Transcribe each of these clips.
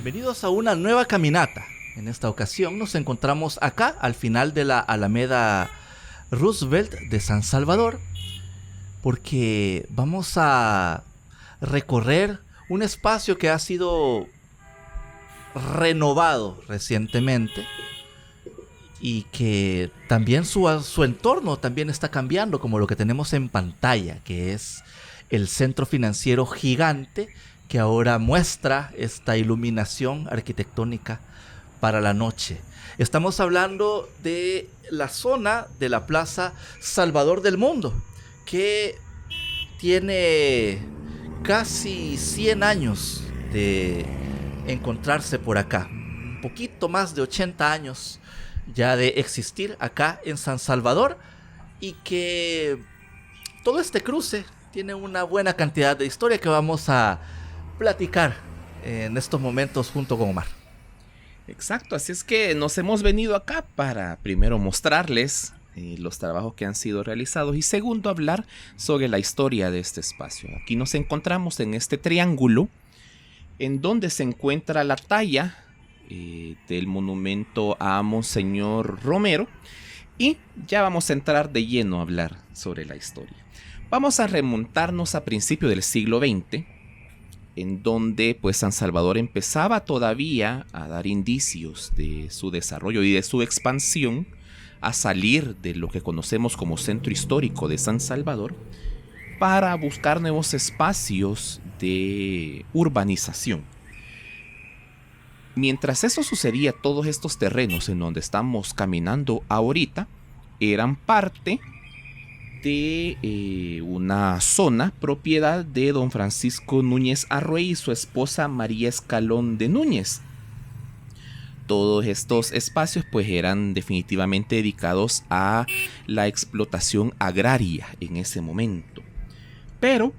Bienvenidos a una nueva caminata. En esta ocasión nos encontramos acá, al final de la Alameda Roosevelt de San Salvador, porque vamos a recorrer un espacio que ha sido renovado recientemente y que también su entorno también está cambiando, como lo que tenemos en pantalla, que es el centro financiero gigante que ahora muestra esta iluminación arquitectónica para la noche. Estamos hablando de la zona de la Plaza Salvador del Mundo, que tiene casi 100 años de encontrarse por acá. Un poquito más de 80 años ya de existir acá en San Salvador, y que todo este cruce tiene una buena cantidad de historia que vamos a platicar en estos momentos junto con Omar. Exacto, así es que nos hemos venido acá para primero mostrarles los trabajos que han sido realizados y segundo hablar sobre la historia de este espacio. Aquí nos encontramos en este triángulo en donde se encuentra la talla del monumento a Monseñor Romero, y ya vamos a entrar de lleno a hablar sobre la historia. Vamos a remontarnos a principios del siglo XX, en donde pues San Salvador empezaba todavía a dar indicios de su desarrollo y de su expansión, a salir de lo que conocemos como centro histórico de San Salvador para buscar nuevos espacios de urbanización. Mientras eso sucedía, todos estos terrenos en donde estamos caminando ahorita eran parte de una zona propiedad de don Francisco Núñez Arrué y su esposa María Escalón de Núñez. Todos estos espacios pues eran definitivamente dedicados a la explotación agraria en ese momento. Pero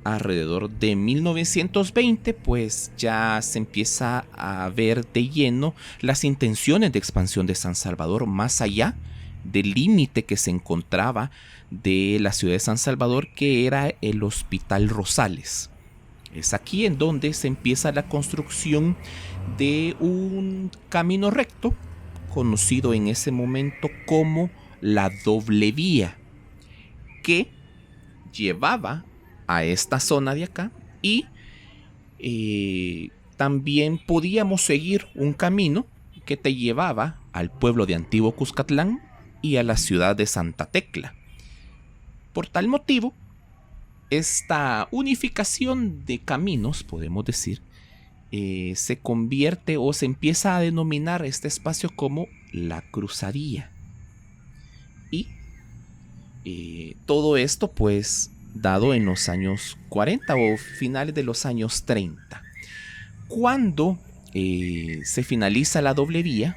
alrededor de 1920 pues ya se empieza a ver de lleno las intenciones de expansión de San Salvador más allá del límite que se encontraba de la ciudad de San Salvador, que era el Hospital Rosales. Es aquí en donde se empieza la construcción de un camino recto, conocido en ese momento como la doble vía, que llevaba a esta zona de acá, y también podíamos seguir un camino que te llevaba al pueblo de Antiguo Cuscatlán y a la ciudad de Santa Tecla. Por tal motivo, esta unificación de caminos, podemos decir, se convierte o se empieza a denominar este espacio como la Cruzadía. Y todo esto pues dado en los años 40 o finales de los años 30. Cuando se finaliza la doble vía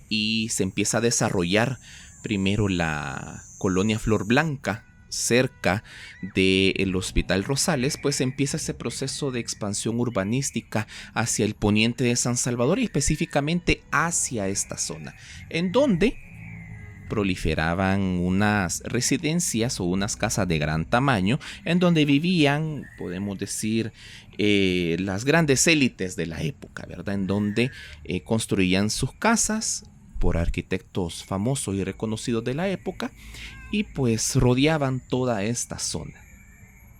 y se empieza a desarrollar primero la colonia Flor Blanca cerca del Hospital Rosales, pues empieza ese proceso de expansión urbanística hacia el poniente de San Salvador y específicamente hacia esta zona, en donde proliferaban unas residencias o unas casas de gran tamaño en donde vivían, podemos decir, las grandes élites de la época, ¿verdad? En donde construían sus casas por arquitectos famosos y reconocidos de la época y pues rodeaban toda esta zona.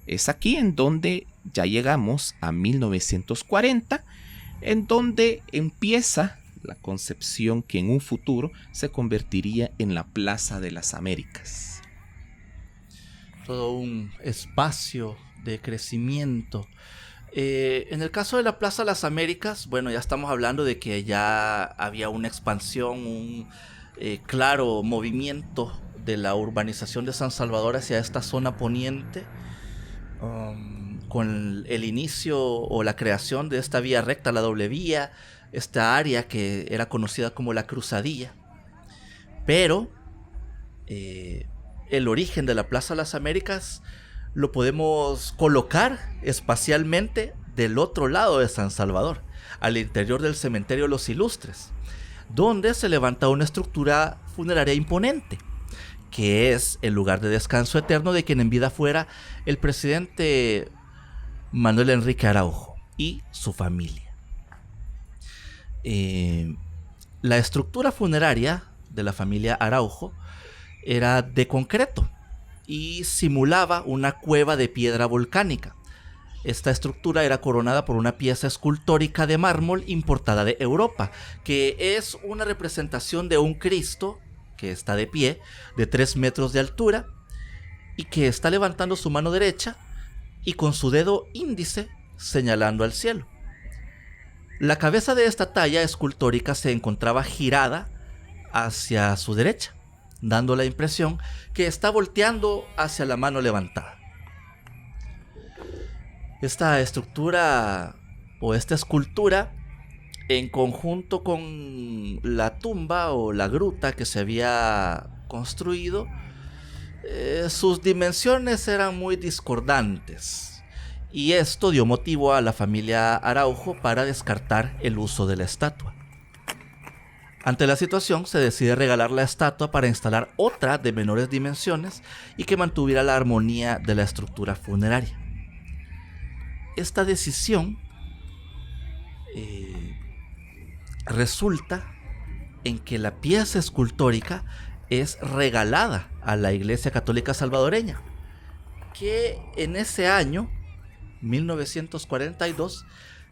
Es aquí en donde ya llegamos a 1940, en donde empieza la concepción que en un futuro se convertiría en la Plaza de las Américas. Todo un espacio de crecimiento. En el caso de la Plaza de las Américas, bueno, ya estamos hablando de que ya había una expansión, un claro movimiento de la urbanización de San Salvador hacia esta zona poniente, con el inicio o la creación de esta vía recta, la doble vía, esta área que era conocida como la Cruzadía. Pero el origen de la Plaza de las Américas lo podemos colocar espacialmente del otro lado de San Salvador, al interior del cementerio Los Ilustres, donde se levanta una estructura funeraria imponente, que es el lugar de descanso eterno de quien en vida fuera el presidente Manuel Enrique Araujo. y su familia. La estructura funeraria de la familia Araujo era de concreto y simulaba una cueva de piedra volcánica. Esta estructura era coronada por una pieza escultórica de mármol importada de Europa, que es una representación de un Cristo que está de pie, de 3 metros de altura, y que está levantando su mano derecha y con su dedo índice señalando al cielo. La cabeza de esta talla escultórica se encontraba girada hacia su derecha, dando la impresión que está volteando hacia la mano levantada. Esta estructura o esta escultura, en conjunto con la tumba o la gruta que se había construido, sus dimensiones eran muy discordantes. Y esto dio motivo a la familia Araujo para descartar el uso de la estatua. Ante la situación, se decide regalar la estatua para instalar otra de menores dimensiones y que mantuviera la armonía de la estructura funeraria. Esta decisión resulta en que la pieza escultórica es regalada a la Iglesia Católica Salvadoreña, que en ese año 1942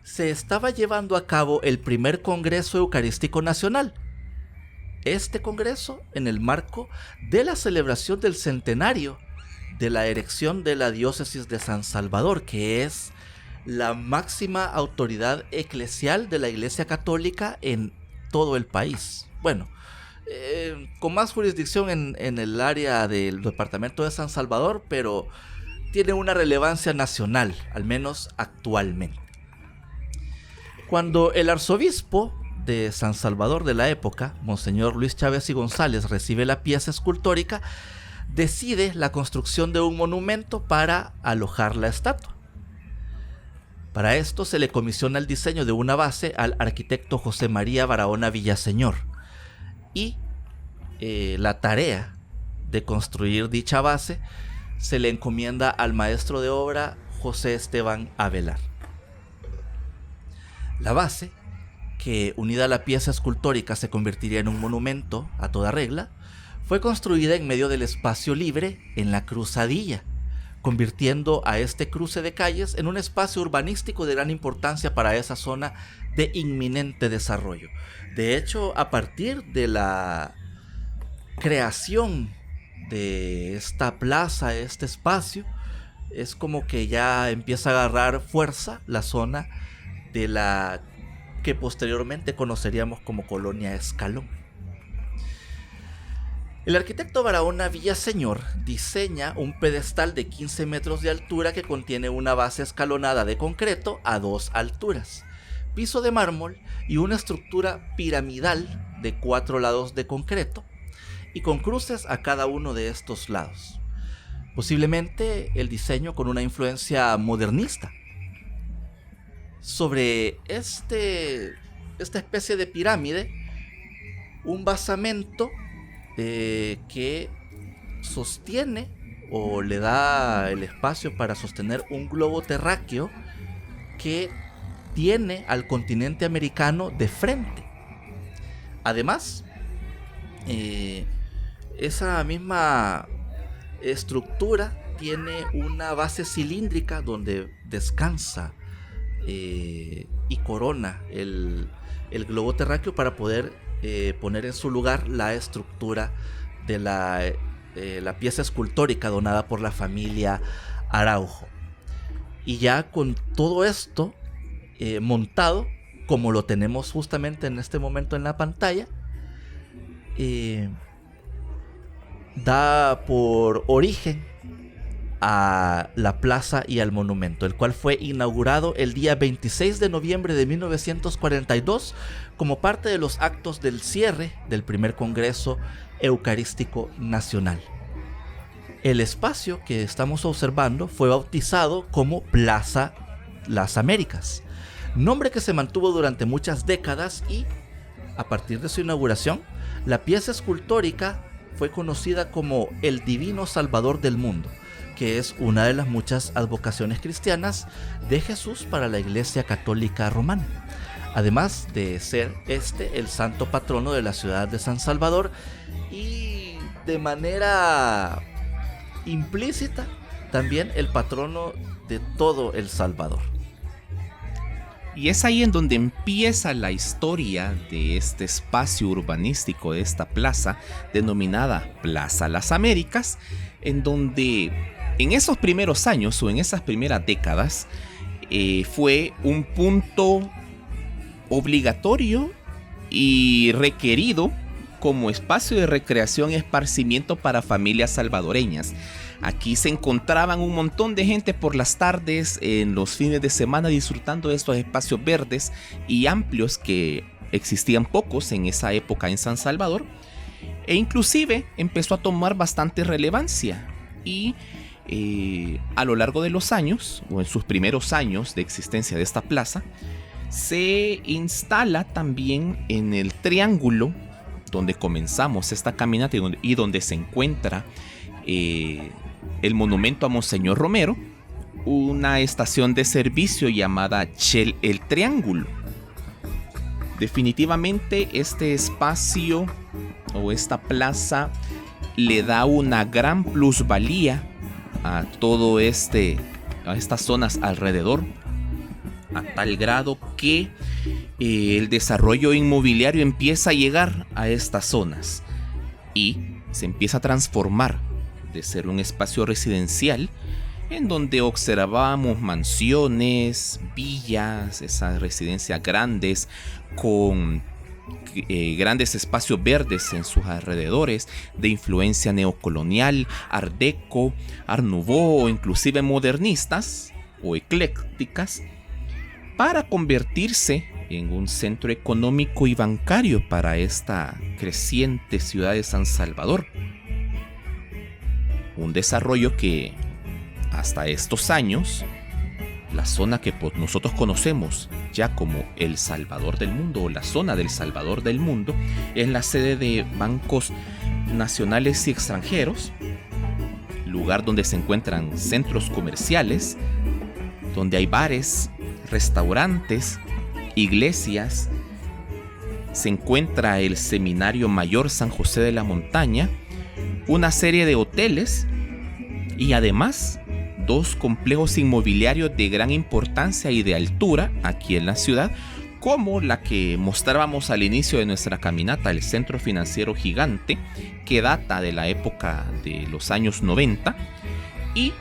se estaba llevando a cabo el primer Congreso Eucarístico Nacional. Este congreso en el marco de la celebración del centenario de la erección de la diócesis de San Salvador, que es la máxima autoridad eclesial de la Iglesia Católica en todo el país. Bueno, con más jurisdicción en el área del departamento de San Salvador, pero tiene una relevancia nacional, al menos actualmente. Cuando el arzobispo de San Salvador de la época, Monseñor Luis Chávez y González, recibe la pieza escultórica, decide la construcción de un monumento para alojar la estatua. Para esto se le comisiona el diseño de una base al arquitecto José María Barahona Villaseñor, y la tarea de construir dicha base se le encomienda al maestro de obra José Esteban Avelar. La base, que unida a la pieza escultórica se convertiría en un monumento a toda regla, fue construida en medio del espacio libre en la Cruzadilla, convirtiendo a este cruce de calles en un espacio urbanístico de gran importancia para esa zona de inminente desarrollo. De hecho, a partir de la creación de esta plaza, este espacio, es como que ya empieza a agarrar fuerza la zona de la que posteriormente conoceríamos como Colonia Escalón. El arquitecto Barahona Villaseñor diseña un pedestal de 15 metros de altura que contiene una base escalonada de concreto a 2 alturas, piso de mármol y una estructura piramidal de 4 lados de concreto, y con cruces a cada uno de estos lados. Posiblemente el diseño con una influencia modernista. Sobre esta especie de pirámide, un basamento que sostiene o le da el espacio para sostener un globo terráqueo que tiene al continente americano de frente. Además, esa misma estructura tiene una base cilíndrica donde descansa y corona el globo terráqueo para poder poner en su lugar la estructura de la pieza escultórica donada por la familia Araujo. Y ya con todo esto montado, como lo tenemos justamente en este momento en la pantalla, da por origen a la plaza y al monumento, el cual fue inaugurado el día 26 de noviembre de 1942 como parte de los actos del cierre del primer Congreso Eucarístico Nacional. El espacio que estamos observando fue bautizado como Plaza Las Américas, nombre que se mantuvo durante muchas décadas, y a partir de su inauguración, la pieza escultórica fue conocida como el Divino Salvador del Mundo, que es una de las muchas advocaciones cristianas de Jesús para la Iglesia Católica Romana. Además de ser el santo patrono de la ciudad de San Salvador y de manera implícita también el patrono de todo El Salvador. Y es ahí en donde empieza la historia de este espacio urbanístico, de esta plaza denominada Plaza Las Américas, en donde en esos primeros años o en esas primeras décadas fue un punto obligatorio y requerido como espacio de recreación y esparcimiento para familias salvadoreñas. Aquí se encontraban un montón de gente por las tardes, en los fines de semana, disfrutando de estos espacios verdes y amplios que existían pocos en esa época en San Salvador, e inclusive empezó a tomar bastante relevancia y a lo largo de los años, o en sus primeros años de existencia de esta plaza, se instala también en el triángulo donde comenzamos esta caminata y donde se encuentra el monumento a Monseñor Romero, una estación de servicio llamada Shell El Triángulo. Definitivamente este espacio o esta plaza le da una gran plusvalía a todo a estas zonas alrededor, a tal grado que el desarrollo inmobiliario empieza a llegar a estas zonas y se empieza a transformar de ser un espacio residencial en donde observábamos mansiones, villas, esas residencias grandes con grandes espacios verdes en sus alrededores, de influencia neocolonial, art deco, art nouveau o inclusive modernistas o eclécticas, para convertirse en un centro económico y bancario para esta creciente ciudad de San Salvador. Un desarrollo que hasta estos años, la zona que nosotros conocemos ya como El Salvador del Mundo o la zona del Salvador del Mundo, es la sede de bancos nacionales y extranjeros, lugar donde se encuentran centros comerciales, donde hay bares, restaurantes, iglesias, se encuentra el Seminario Mayor San José de la Montaña, una serie de hoteles y además 2 complejos inmobiliarios de gran importancia y de altura aquí en la ciudad, como la que mostrábamos al inicio de nuestra caminata, el Centro Financiero Gigante, que data de la época de los años 90, y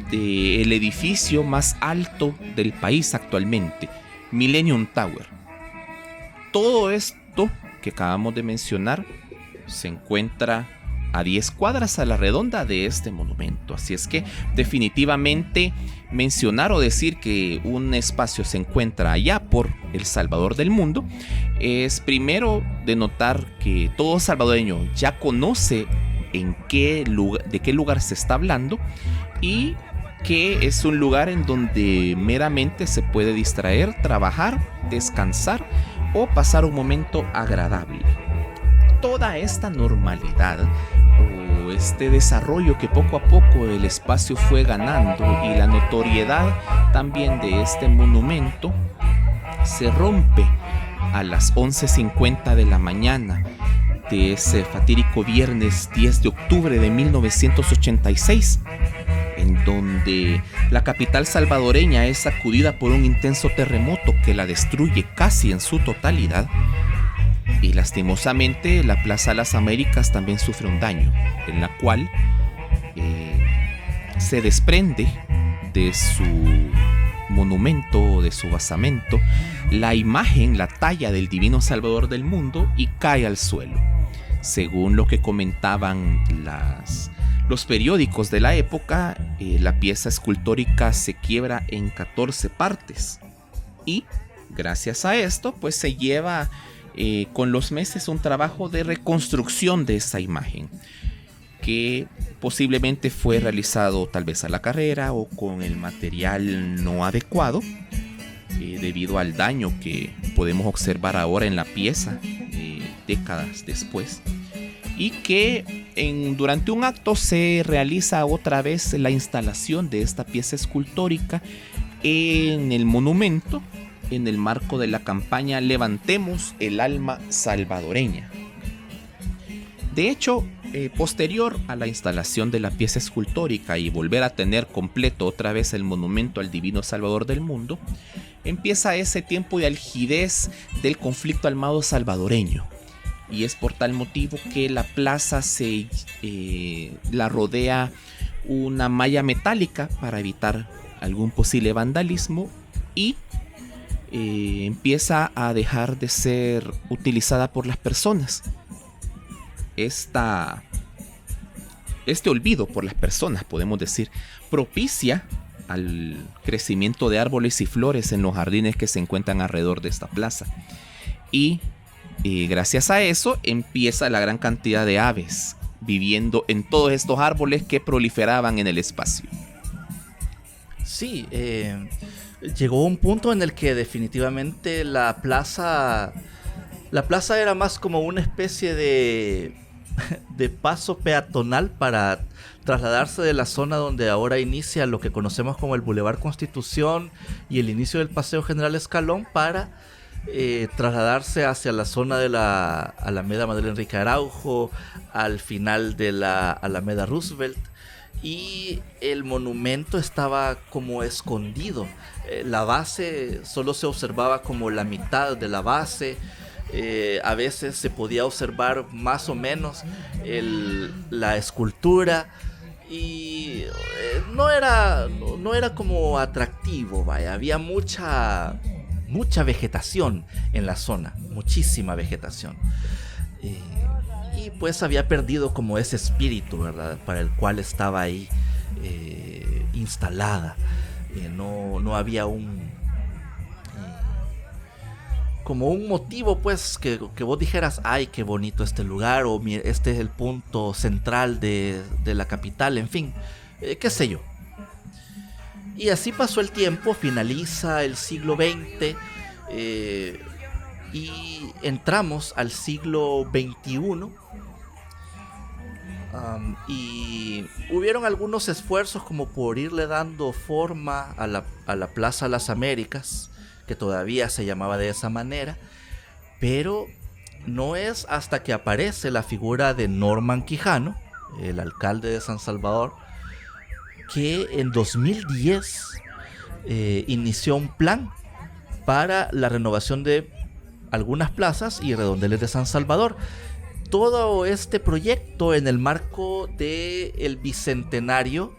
del edificio más alto del país actualmente, Millennium Tower. Todo esto que acabamos de mencionar se encuentra a 10 cuadras a la redonda de este monumento. Así es que definitivamente mencionar o decir que un espacio se encuentra allá por El Salvador del Mundo es primero denotar que todo salvadoreño ya conoce de qué lugar se está hablando y que es un lugar en donde meramente se puede distraer, trabajar, descansar o pasar un momento agradable. Toda esta normalidad o este desarrollo que poco a poco el espacio fue ganando y la notoriedad también de este monumento se rompe a las 11:50 de la mañana de ese fatídico viernes 10 de octubre de 1986, en donde la capital salvadoreña es sacudida por un intenso terremoto que la destruye casi en su totalidad. Y lastimosamente la Plaza Las Américas también sufre un daño, en la cual se desprende de su monumento, de su basamento, la imagen, la talla del Divino Salvador del Mundo y cae al suelo. Según lo que comentaban los periódicos de la época, la pieza escultórica se quiebra en 14 partes y gracias a esto pues se lleva con los meses un trabajo de reconstrucción de esa imagen, que posiblemente fue realizado tal vez a la carrera o con el material no adecuado, debido al daño que podemos observar ahora en la pieza décadas después. y que durante un acto se realiza otra vez la instalación de esta pieza escultórica en el monumento en el marco de la campaña Levantemos el alma salvadoreña. De hecho, posterior a la instalación de la pieza escultórica y volver a tener completo otra vez el monumento al Divino Salvador del mundo, empieza ese tiempo de algidez del conflicto armado salvadoreño. Y es por tal motivo que la plaza la rodea una malla metálica para evitar algún posible vandalismo y empieza a dejar de ser utilizada por las personas. Este olvido por las personas, podemos decir, propicia al crecimiento de árboles y flores en los jardines que se encuentran alrededor de esta plaza. Y gracias a eso empieza la gran cantidad de aves viviendo en todos estos árboles que proliferaban en el espacio. Sí, llegó un punto en el que definitivamente la plaza era más como una especie de paso peatonal para trasladarse de la zona donde ahora inicia lo que conocemos como el Boulevard Constitución y el inicio del Paseo General Escalón para trasladarse hacia la zona de la Alameda Manuel Enrique Araujo, al final de la Alameda Roosevelt, y el monumento estaba como escondido. La base solo se observaba como la mitad de la base. A veces se podía observar más o menos la escultura y no era como atractivo, vaya. Había mucha vegetación en la zona, muchísima vegetación, y pues había perdido como ese espíritu, ¿verdad?, para el cual estaba ahí instalada. No había como un motivo, pues, que vos dijeras, ay, qué bonito este lugar, o este es el punto central de la capital, en fin, qué sé yo. Y así pasó el tiempo, finaliza el siglo XX y entramos al siglo XXI. Y hubieron algunos esfuerzos como por irle dando forma a la Plaza Las Américas, que todavía se llamaba de esa manera, pero no es hasta que aparece la figura de Norman Quijano, el alcalde de San Salvador, que en 2010 inició un plan para la renovación de algunas plazas y redondeles de San Salvador. Todo este proyecto en el marco del bicentenario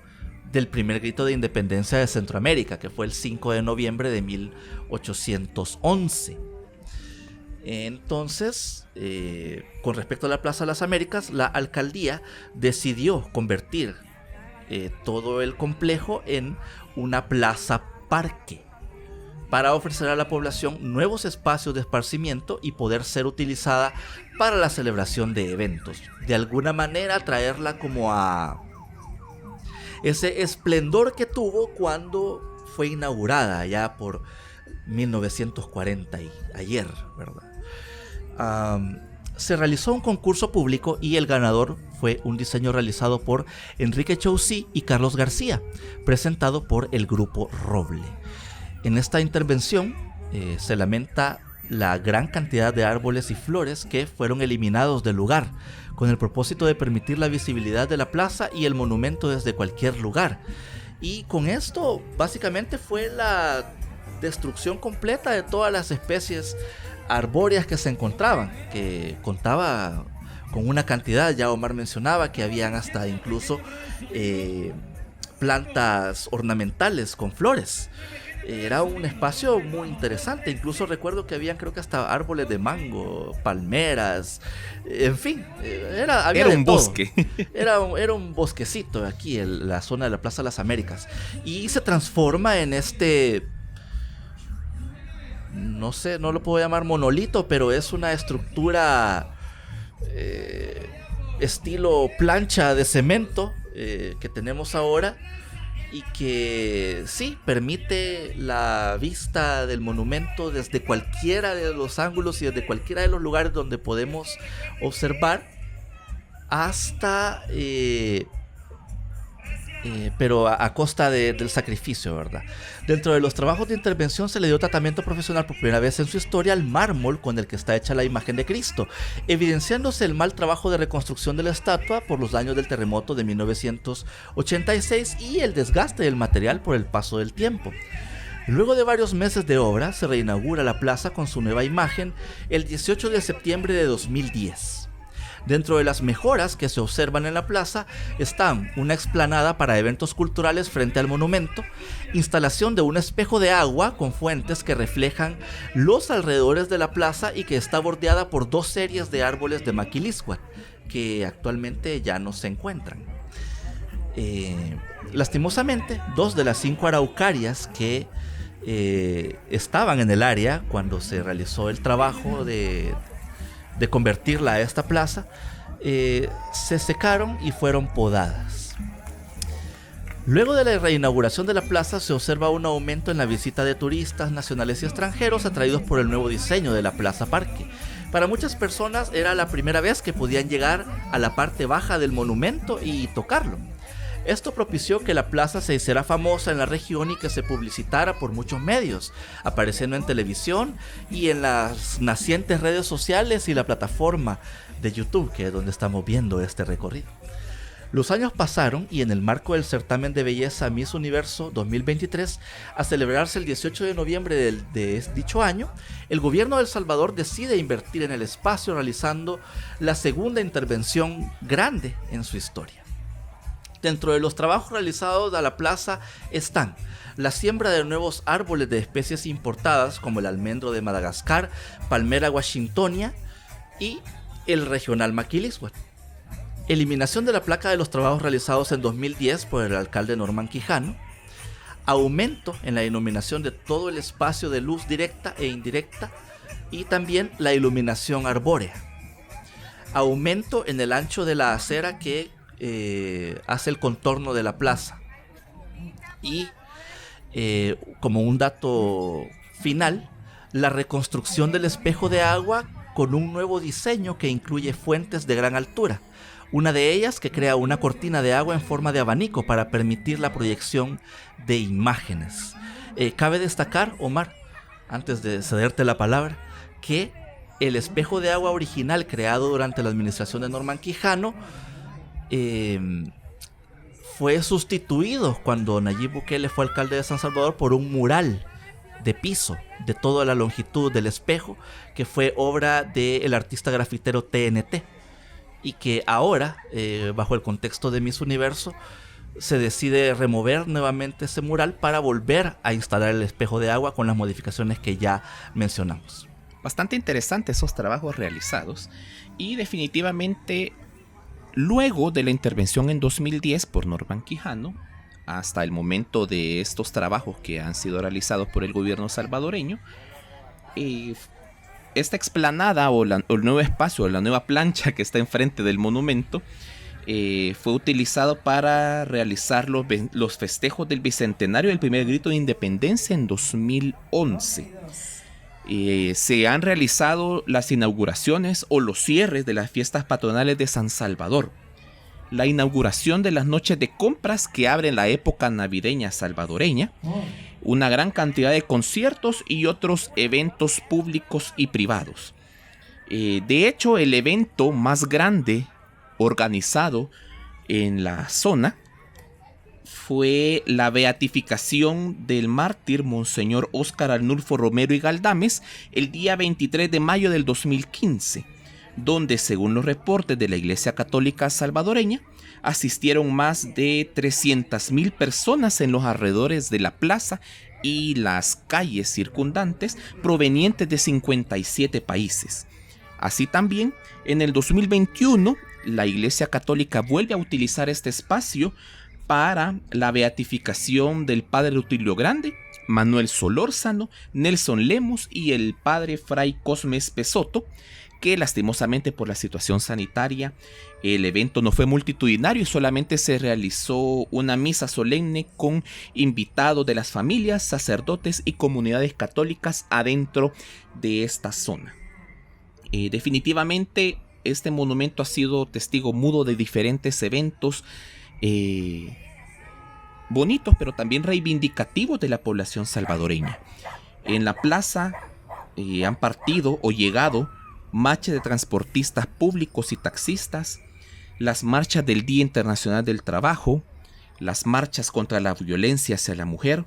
del primer grito de independencia de Centroamérica, que fue el 5 de noviembre de 1811. Entonces, con respecto a la Plaza de las Américas, la alcaldía decidió convertir todo el complejo en una plaza parque para ofrecer a la población nuevos espacios de esparcimiento y poder ser utilizada para la celebración de eventos. De alguna manera traerla como a ese esplendor que tuvo cuando fue inaugurada ya por 1940 y ayer, ¿verdad? Se realizó un concurso público y el ganador fue un diseño realizado por Enrique Chaucí y Carlos García, presentado por el Grupo Roble. En esta intervención se lamenta la gran cantidad de árboles y flores que fueron eliminados del lugar, con el propósito de permitir la visibilidad de la plaza y el monumento desde cualquier lugar. Y con esto básicamente fue la destrucción completa de todas las especies arbóreas que se encontraban, que contaba con una cantidad. Ya Omar mencionaba que habían hasta incluso plantas ornamentales con flores. Era un espacio muy interesante. Incluso recuerdo que habían, creo que hasta árboles de mango, palmeras, en fin, había un bosque. Era un bosquecito aquí en la zona de la Plaza de las Américas. Y se transforma en este, no sé, no lo puedo llamar monolito, pero es una estructura estilo plancha de cemento que tenemos ahora, y que sí permite la vista del monumento desde cualquiera de los ángulos y desde cualquiera de los lugares donde podemos observar. hasta... pero a costa del sacrificio, ¿verdad? Dentro de los trabajos de intervención se le dio tratamiento profesional por primera vez en su historia al mármol con el que está hecha la imagen de Cristo, evidenciándose el mal trabajo de reconstrucción de la estatua por los daños del terremoto de 1986 y el desgaste del material por el paso del tiempo. Luego de varios meses de obra, se reinaugura la plaza con su nueva imagen el 18 de septiembre de 2010. Dentro de las mejoras que se observan en la plaza están una explanada para eventos culturales frente al monumento, instalación de un espejo de agua con fuentes que reflejan los alrededores de la plaza y que está bordeada por 2 series de árboles de maquiliscuat que actualmente ya no se encuentran. Lastimosamente, 2 de las 5 araucarias que estaban en el área cuando se realizó el trabajo de convertirla a esta plaza, se secaron y fueron podadas. Luego de la reinauguración de la plaza se observa un aumento en la visita de turistas nacionales y extranjeros atraídos por el nuevo diseño de la plaza parque. Para muchas personas era la primera vez que podían llegar a la parte baja del monumento y tocarlo. Esto propició que la plaza se hiciera famosa en la región y que se publicitara por muchos medios, apareciendo en televisión y en las nacientes redes sociales y la plataforma de YouTube, que es donde estamos viendo este recorrido. Los años pasaron y en el marco del certamen de belleza Miss Universo 2023, a celebrarse el 18 de noviembre de dicho año, el gobierno de El Salvador decide invertir en el espacio realizando la segunda intervención grande en su historia. Dentro de los trabajos realizados a la plaza están la siembra de nuevos árboles de especies importadas como el almendro de Madagascar, palmera washingtonia y el regional maquiliscuat. Eliminación de la placa de los trabajos realizados en 2010 por el alcalde Norman Quijano. Aumento en la iluminación de todo el espacio de luz directa e indirecta y también la iluminación arbórea. Aumento en el ancho de la acera que hace el contorno de la plaza. Y como un dato final, la reconstrucción del espejo de agua con un nuevo diseño que incluye fuentes de gran altura. Una de ellas que crea una cortina de agua en forma de abanico para permitir la proyección de imágenes. Cabe destacar, Omar, antes de cederte la palabra, que el espejo de agua original creado durante la administración de Norman Quijano fue sustituido cuando Nayib Bukele fue alcalde de San Salvador por un mural de piso de toda la longitud del espejo que fue obra del artista grafitero TNT y que ahora, bajo el contexto de Miss Universo, se decide remover nuevamente ese mural para volver a instalar el espejo de agua con las modificaciones que ya mencionamos. Bastante interesantes esos trabajos realizados y definitivamente luego de la intervención en 2010 por Norman Quijano, hasta el momento de estos trabajos que han sido realizados por el gobierno salvadoreño, esta explanada o el nuevo espacio, la nueva plancha que está enfrente del monumento, fue utilizado para realizar los festejos del bicentenario del primer grito de independencia en 2011. Se han realizado las inauguraciones o los cierres de las fiestas patronales de San Salvador, la inauguración de las noches de compras que abren la época navideña salvadoreña, una gran cantidad de conciertos y otros eventos públicos y privados. De hecho, el evento más grande organizado en la zona fue la beatificación del mártir Monseñor Óscar Arnulfo Romero y Galdames el día 23 de mayo del 2015, donde, según los reportes de la Iglesia Católica Salvadoreña, asistieron más de 300,000 personas en los alrededores de la plaza y las calles circundantes provenientes de 57 países. Así también, en el 2021, la Iglesia Católica vuelve a utilizar este espacio para la beatificación del Padre Rutilio Grande, Manuel Solórzano, Nelson Lemos y el Padre Fray Cosmes Pesoto, que lastimosamente por la situación sanitaria el evento no fue multitudinario y solamente se realizó una misa solemne con invitados de las familias, sacerdotes y comunidades católicas adentro de esta zona. Definitivamente este monumento ha sido testigo mudo de diferentes eventos bonitos, pero también reivindicativos de la población salvadoreña. En la plaza han partido o llegado marchas de transportistas públicos y taxistas, las marchas del Día Internacional del Trabajo, las marchas contra la violencia hacia la mujer,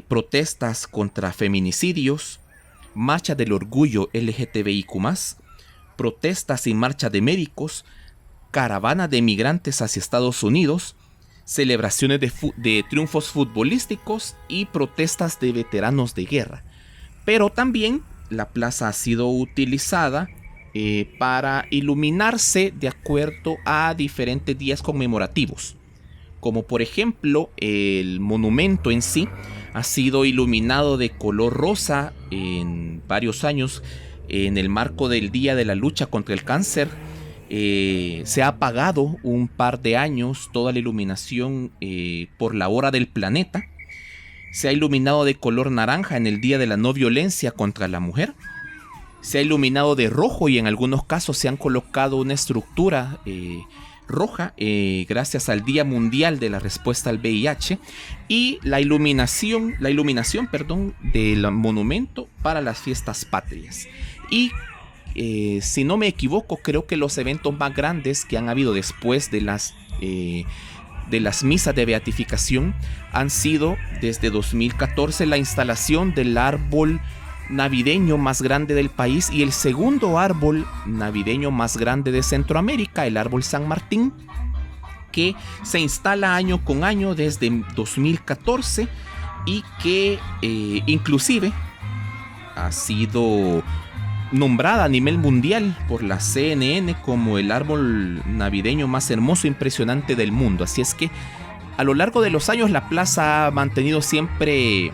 protestas contra feminicidios, marcha del orgullo LGTBIQ+, protestas y marcha de caravana de migrantes hacia Estados Unidos, celebraciones de triunfos futbolísticos y protestas de veteranos de guerra. Pero también la plaza ha sido utilizada para iluminarse de acuerdo a diferentes días conmemorativos. Como por ejemplo, el monumento en sí ha sido iluminado de color rosa en varios años en el marco del Día de la Lucha contra el Cáncer. Se ha apagado un par de años toda la iluminación por la hora del planeta. Se ha iluminado de color naranja en el Día de la No Violencia contra la Mujer. Se ha iluminado de rojo y en algunos casos se han colocado una estructura roja gracias al Día Mundial de la Respuesta al VIH, y la iluminación del monumento para las fiestas patrias. Y si no me equivoco, creo que los eventos más grandes que han habido después de las misas de beatificación han sido desde 2014 la instalación del árbol navideño más grande del país y el segundo árbol navideño más grande de Centroamérica, el árbol San Martín, que se instala año con año desde 2014 y que inclusive ha sido nombrada a nivel mundial por la CNN como el árbol navideño más hermoso e impresionante del mundo. Así es que a lo largo de los años la plaza ha mantenido siempre,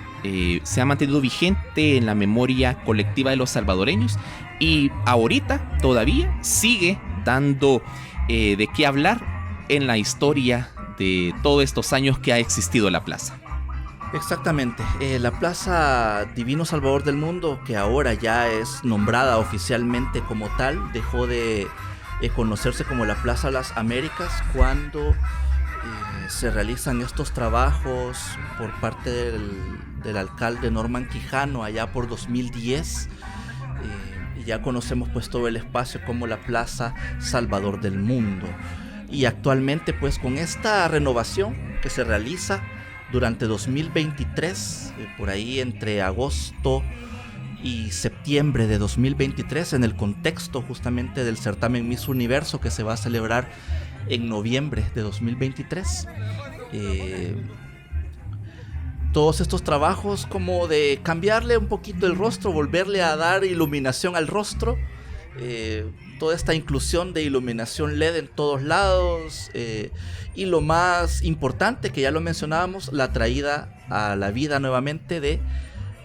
se ha mantenido vigente en la memoria colectiva de los salvadoreños, y ahorita todavía sigue dando de qué hablar en la historia de todos estos años que ha existido la plaza. Exactamente, la Plaza Divino Salvador del Mundo, que ahora ya es nombrada oficialmente como tal, dejó de conocerse como la Plaza Las Américas cuando se realizan estos trabajos por parte del alcalde Norman Quijano allá por 2010, y ya conocemos pues todo el espacio como la Plaza Salvador del Mundo. Y actualmente pues con esta renovación que se realiza durante 2023, por ahí entre agosto y septiembre de 2023, en el contexto justamente del certamen Miss Universo que se va a celebrar en noviembre de 2023, todos estos trabajos como de cambiarle un poquito el rostro, volverle a dar iluminación al rostro, toda esta inclusión de iluminación LED en todos lados, y lo más importante, que ya lo mencionábamos, la traída a la vida nuevamente de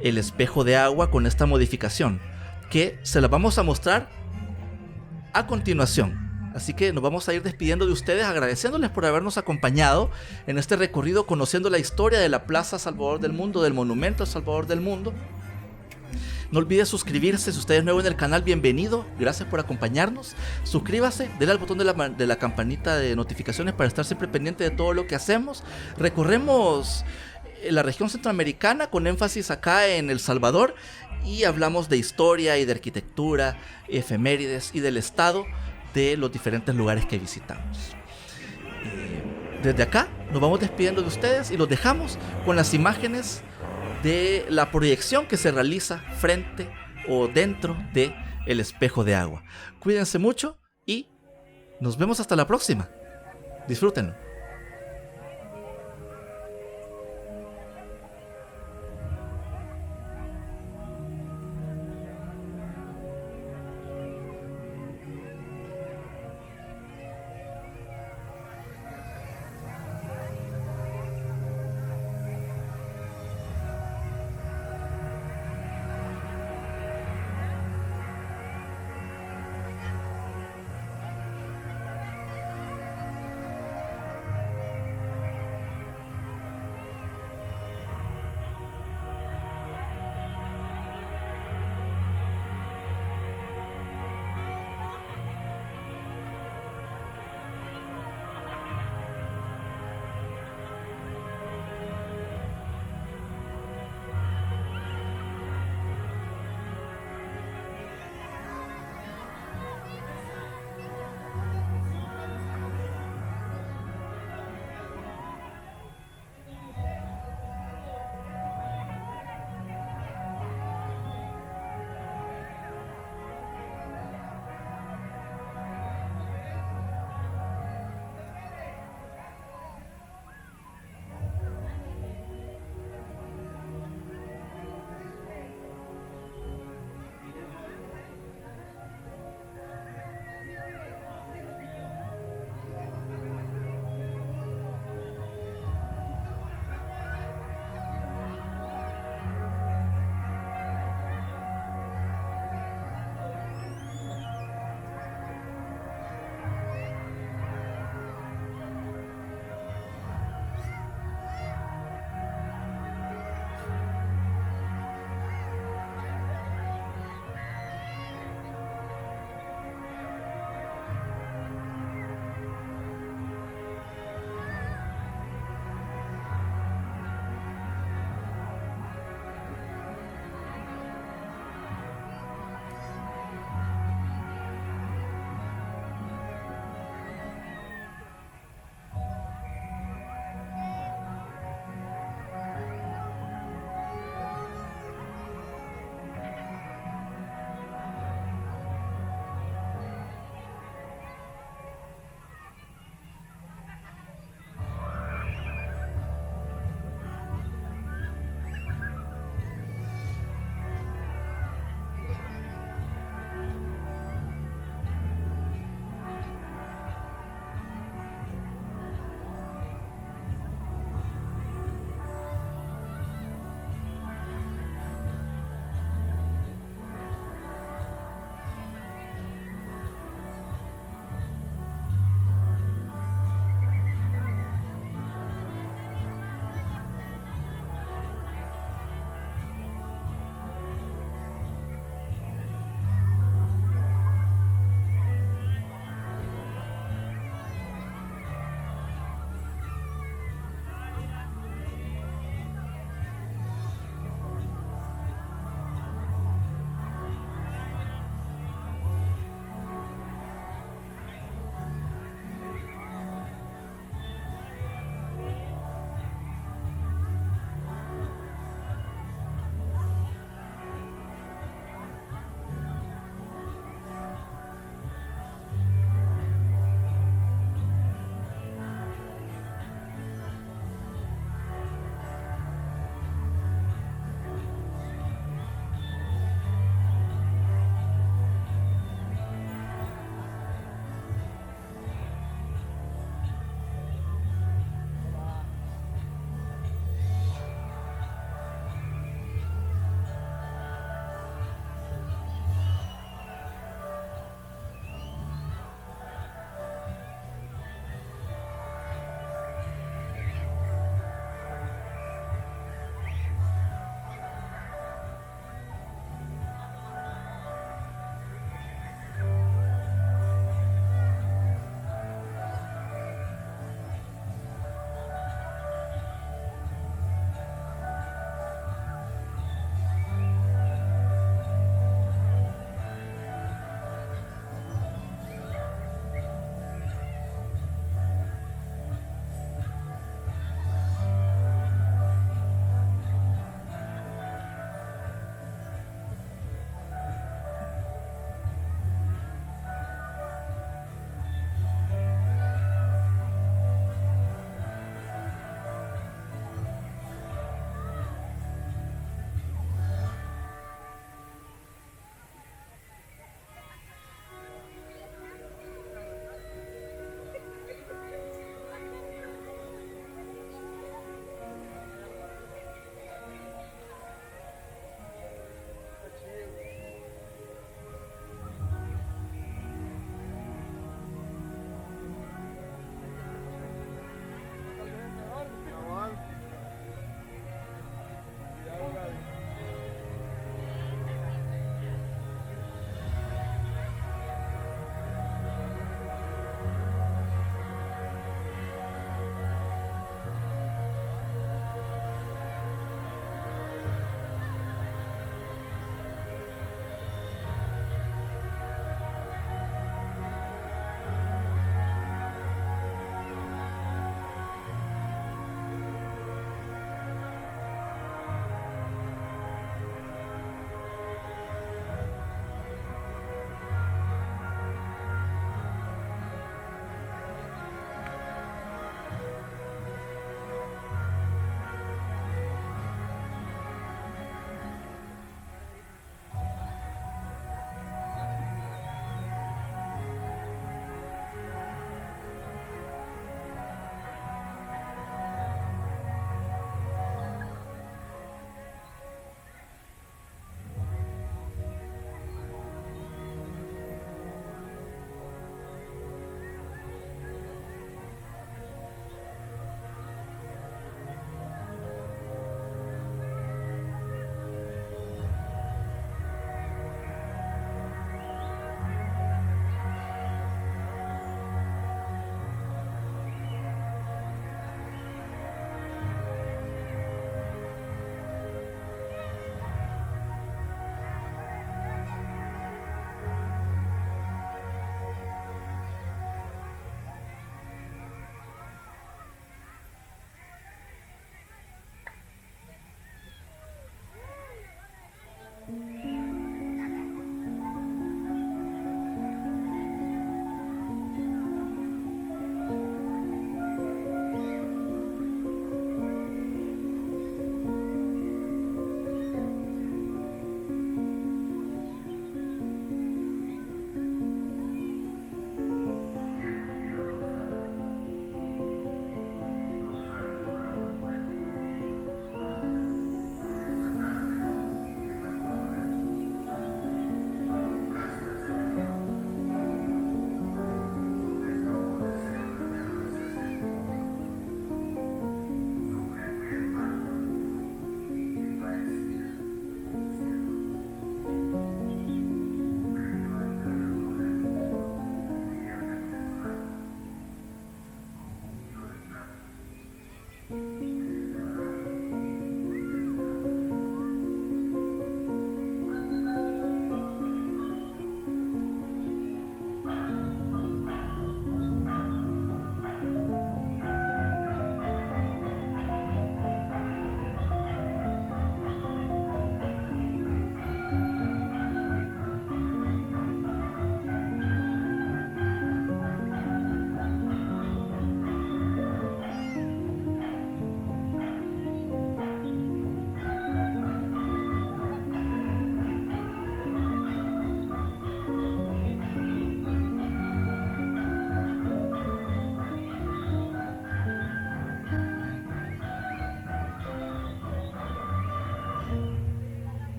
el espejo de agua con esta modificación, que se la vamos a mostrar a continuación. Así que nos vamos a ir despidiendo de ustedes, agradeciéndoles por habernos acompañado en este recorrido conociendo la historia de la Plaza Salvador del Mundo, del Monumento Salvador del Mundo. No olvide suscribirse, si usted es nuevo en el canal, bienvenido, gracias por acompañarnos. Suscríbase, denle al botón de la campanita de notificaciones para estar siempre pendiente de todo lo que hacemos. Recorremos la región centroamericana con énfasis acá en El Salvador y hablamos de historia y de arquitectura, efemérides y del estado de los diferentes lugares que visitamos. Desde acá nos vamos despidiendo de ustedes y los dejamos con las imágenes de la proyección que se realiza frente o dentro de el espejo de agua. Cuídense mucho y nos vemos hasta la próxima. Disfrútenlo.